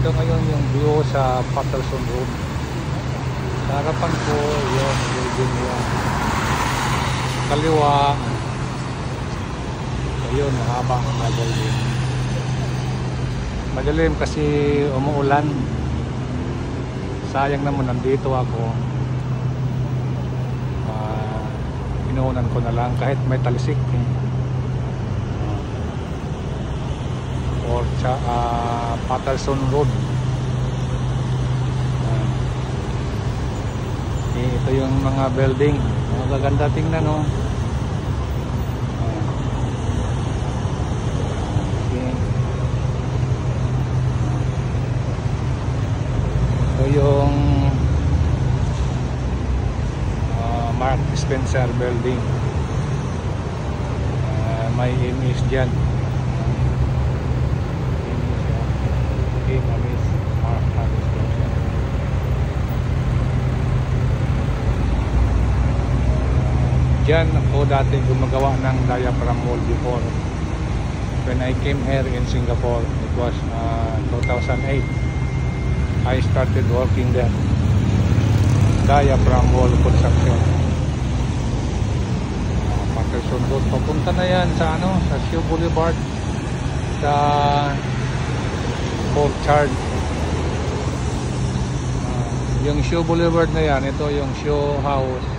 ito ngayon yung view sa Patterson Road. Sa harapan ko yung building yan. Kaliwa ayun, mahaba na building. Madilim kasi umuulan. Sayang naman nandito ako. Inuunan ko na lang kahit may talisik or Patterson Road. Ito yung mga building, mga gaganda tingnan, no? Ito yung Mark Spencer building. May image dyan. Diyan ako dati gumagawa ng diaphragm wall before. When I came here in Singapore, it was 2008. I started working there. Diaphragm wall construction. Patterson Road. Papunta na yan sa sa Shaw Boulevard, sa Orchard. Yung Shaw Boulevard na yan, ito yung Shaw House.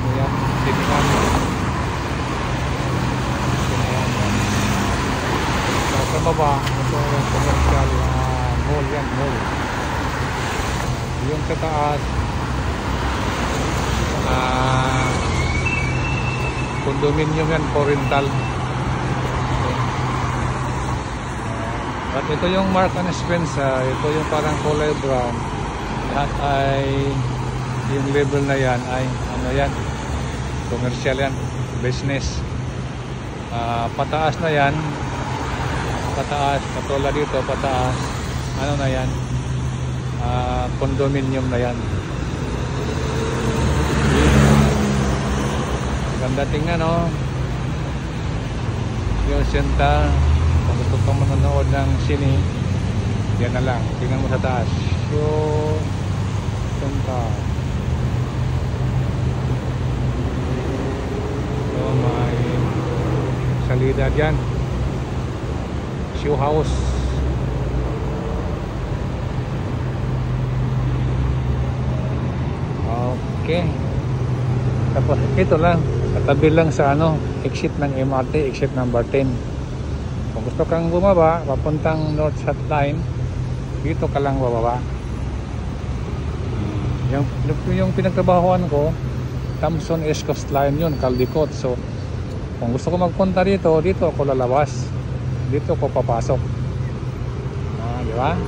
Yan, tinihan. Sa baba, ito yung commercial mall yan, mall. Yung sa taas, condominium yan, for rental. At ito yung Mark and Spencer, ito yung parang kulay brown. Lahat ay, yung level na yan ay, yan, commercial yan, business. Pataas na yan, pataas, katulad dito, pataas, na yan, condominium na yan. Ganda tingnan, no? Yung senta, kung gusto kang manonood ng sine, yan na lang, tingnan mo sa taas. Yung senta. May salida dyan, Shaw House. Okay, tapos ito lang, katabi lang sa exit ng MRT, exit number 10. Kung gusto kang bumaba papuntang North South Line, dito ka lang bababa. Yung pinagtrabahuan ko, Thompson East Coast Line yun, Caldecott. So kung gusto ko magpunta dito, dito ako lalabas, dito ako papasok. Di ba?